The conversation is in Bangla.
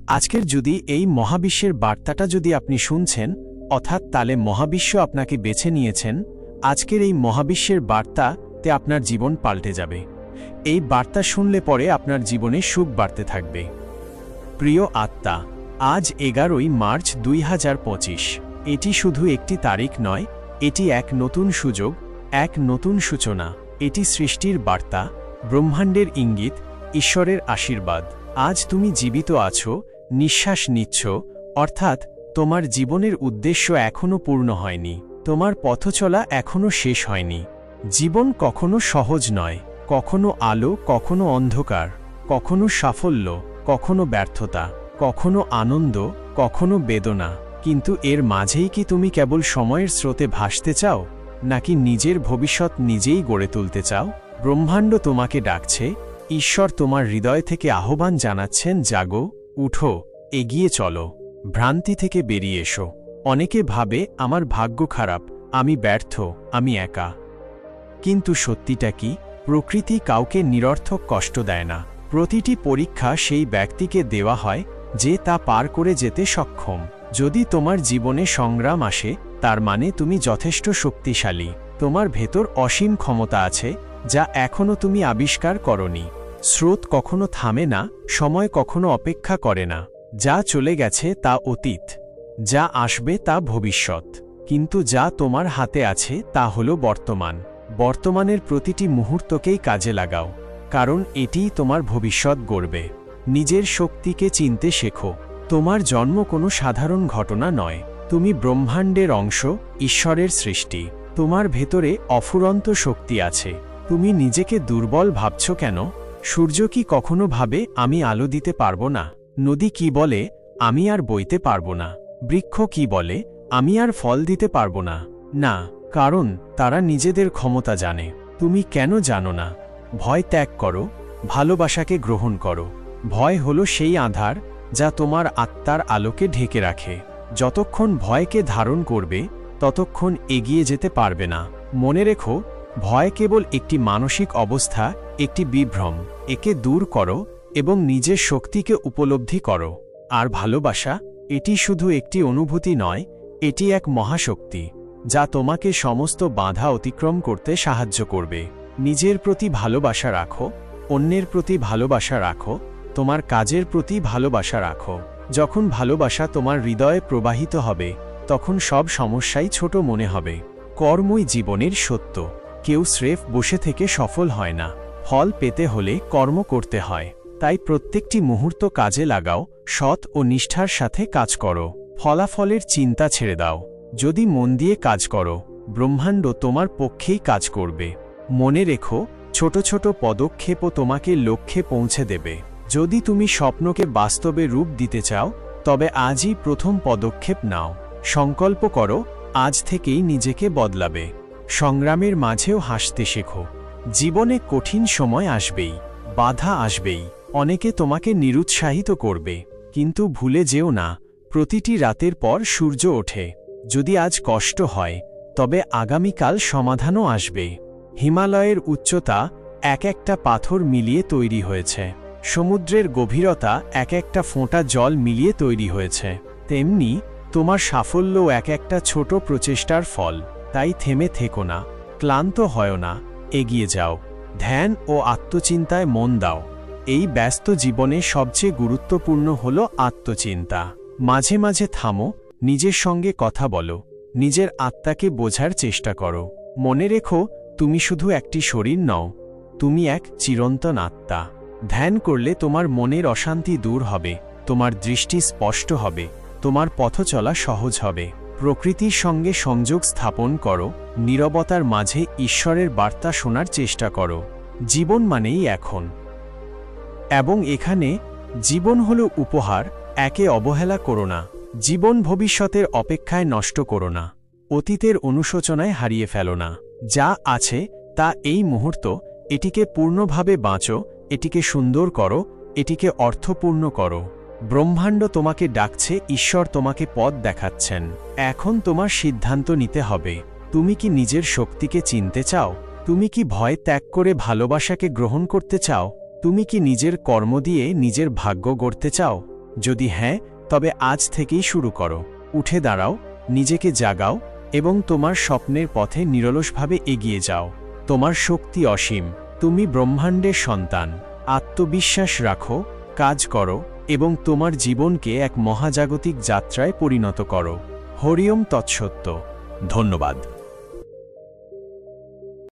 আজকের যদি এই মহাবিশ্বের বার্তাটা যদি আপনি শুনছেন, অর্থাৎ তাহলে মহাবিশ্ব আপনাকে বেছে নিয়েছেন, আজকের এই মহাবিশ্বের বার্তাতে আপনার জীবন পাল্টে যাবে। এই বার্তা শুনলে পরে আপনার জীবনে সুখ বাড়তে থাকবে। প্রিয় আত্মা, আজ 11ই মার্চ 2025। এটি শুধু একটি তারিখ নয়, এটি এক নতুন সুযোগ, এক নতুন সূচনা। এটি সৃষ্টির বার্তা, ব্রহ্মাণ্ডের ইঙ্গিত, ঈশ্বরের আশীর্বাদ। আজ তুমি জীবিত আছো, নিঃশ্বাস নিচ্ছ, অর্থাৎ তোমার জীবনের উদ্দেশ্য এখনও পূর্ণ হয়নি, তোমার পথচলা এখনও শেষ হয়নি। জীবন কখনো সহজ নয়, কখনো আলো, কখনো অন্ধকার, কখনো সাফল্য, কখনো ব্যর্থতা, কখনো আনন্দ, কখনো বেদনা। কিন্তু এর মাঝেই কি তুমি কেবল সময়ের স্রোতে ভাসতে চাও, নাকি নিজের ভবিষ্যৎ নিজেই গড়ে তুলতে চাও? ব্রহ্মাণ্ড তোমাকে ডাকছে, ঈশ্বর তোমার হৃদয় থেকে আহ্বান জানাচ্ছেন, জাগো, উঠো, এগিয়ে চলো, ভ্রান্তি থেকে বেরিয়ে এসো। অনেকে ভাবে আমার ভাগ্য খারাপ, আমি ব্যর্থ, আমি একা। কিন্তু সত্যিটা কি? প্রকৃতি কাউকে নিরর্থক কষ্ট দেয় না। প্রতিটি পরীক্ষা সেই ব্যক্তিকে দেওয়া হয় যে তা পার করে যেতে সক্ষম। যদি তোমার জীবনে সংগ্রাম আসে, তার মানে তুমি যথেষ্ট শক্তিশালী। তোমার ভেতর অসীম ক্ষমতা আছে, যা এখনও তুমি আবিষ্কার করনি। স্রোত কখনো থামে না, সময় কখনো অপেক্ষা করে না। যা চলে গেছে তা অতীত, যা আসবে তা ভবিষ্যৎ। কিন্তু যা তোমার হাতে আছে তা হলো বর্তমান। বর্তমানের প্রতিটি মুহূর্তকেই কাজে লাগাও, কারণ এটিই তোমার ভবিষ্যৎ গড়বে। নিজের শক্তিকে চিনতে শেখো। তোমার জন্ম কোনো সাধারণ ঘটনা নয়। তুমি ব্রহ্মাণ্ডের অংশ, ঈশ্বরের সৃষ্টি। তোমার ভেতরে অফুরন্ত শক্তি আছে। তুমি নিজেকে দুর্বল ভাবছ কেন? সূর্য কি কখনো ভাবে আমি আলো দিতে পারবো না? নদী কি বলে আমি আর বইতে পারবো না? বৃক্ষ কি বলে আমি আর ফল দিতে পারবো না? না, কারণ তারা নিজেদের ক্ষমতা জানে। তুমি কেন জানো না? ভয় ত্যাগ করো, ভালোবাসাকে গ্রহণ করো। ভয় হলো সেই আঁধার যা তোমার আত্মার আলোকে ঢেকে রাখে। যতক্ষণ ভয়কে ধারণ করবে, ততক্ষণ এগিয়ে যেতে পারবে না। মনে রেখো, ভয় কেবল একটি মানসিক অবস্থা, একটি বিভ্রম। একে দূর করো এবং নিজের শক্তিকে উপলব্ধি করো। আর ভালোবাসা, এটি শুধু একটি অনুভূতি নয়, এটি এক মহাশক্তি যা তোমাকে সমস্ত বাধা অতিক্রম করতে সাহায্য করবে। নিজের প্রতি ভালোবাসা রাখো, অন্যের প্রতি ভালোবাসা রাখো, তোমার কাজের প্রতি ভালোবাসা রাখো। যখন ভালোবাসা তোমার হৃদয়ে প্রবাহিত হবে, তখন সব সমস্যাই ছোট মনে হবে। কর্মই জীবনের সত্য। কেউ স্রেফ বসে থেকে সফল হয় না। ফল পেতে হলে কর্ম করতে হয়। তাই প্রত্যেকটি মুহূর্ত কাজে লাগাও, সৎ ও নিষ্ঠার সাথে কাজ করো। ফলাফলের চিন্তা ছেড়ে দাও। যদি মন দিয়ে কাজ করো, ব্রহ্মাণ্ড তোমার পক্ষেই কাজ করবে। মনে রেখো, ছোট ছোট পদক্ষেপও তোমাকে লক্ষ্যে পৌঁছে দেবে। যদি তুমি স্বপ্নকে বাস্তবে রূপ দিতে চাও, তবে আজই প্রথম পদক্ষেপ নাও। সংকল্প করো, আজ থেকেই নিজেকে বদলাবে। সংগ্রামের মাঝেও হাসতে শেখো। জীবনে কঠিন সময় আসবেই, বাধা আসবেই, অনেকে তোমাকে নিরুৎসাহিত করবে। কিন্তু ভুলে যেও না, প্রতিটি রাতের পর সূর্য ওঠে। যদি আজ কষ্ট হয়, তবে আগামীকাল সমাধানও আসবে। হিমালয়ের উচ্চতা এক একটা পাথর মিলিয়ে তৈরি হয়েছে। সমুদ্রের গভীরতা এক একটা ফোঁটা জল মিলিয়ে তৈরি হয়েছে। তেমনি তোমার সাফল্যও এক একটা ছোট প্রচেষ্টার ফল। তাই থেমে থেকো না, ক্লান্ত হয় না, এগিয়ে যাও। ধ্যান ও আত্মচিন্তায় মন দাও। এই ব্যস্ত জীবনে সবচেয়ে গুরুত্বপূর্ণ হল আত্মচিন্তা। মাঝে মাঝে থামো, নিজের সঙ্গে কথা বলো, নিজের আত্মাকে বোঝার চেষ্টা করো। মনে রেখো, তুমি শুধু একটি শরীর নও, তুমি এক চিরন্তন আত্মা। ধ্যান করলে তোমার মনের অশান্তি দূর হবে, তোমার দৃষ্টি স্পষ্ট হবে, তোমার পথ চলা সহজ হবে। প্রকৃতির সঙ্গে সংযোগ স্থাপন করো, নীরবতার মাঝে ঈশ্বরের বার্তা শোনার চেষ্টা করো। জীবন মানেই এখন এবং এখানে। জীবন হলো উপহার, একে অবহেলা করো না। জীবন ভবিষ্যতের অপেক্ষায় নষ্ট করো না। অতীতের অনুশোচনায় হারিয়ে ফেলো না। যা আছে তা এই মুহূর্ত, এটিকে পূর্ণভাবে বাঁচো, এটিকে সুন্দর করো, এটিকে অর্থপূর্ণ করো। ব্রহ্মাণ্ড তোমাকে ডাকছে, ঈশ্বর তোমাকে পথ দেখাচ্ছেন। এখন তোমার সিদ্ধান্ত নিতে হবে। তুমি কি নিজের শক্তিকে চিনতে চাও? তুমি কি ভয় ত্যাগ করে ভালোবাসাকে গ্রহণ করতে চাও? তুমি কি নিজের কর্ম দিয়ে নিজের ভাগ্য গড়তে চাও? যদি হ্যাঁ, তবে আজ থেকেই শুরু করো। উঠে দাঁড়াও, নিজেকে জাগাও এবং তোমার স্বপ্নের পথে নিরলসভাবে এগিয়ে যাও। তোমার শক্তি অসীম, তুমি ব্রহ্মাণ্ডের সন্তান। আত্মবিশ্বাস রাখো, কাজ করো এবং তোমার জীবনকে এক মহাজাগতিক যাত্রায় পরিণত করো। হরি ওম তৎসত্য। ধন্যবাদ।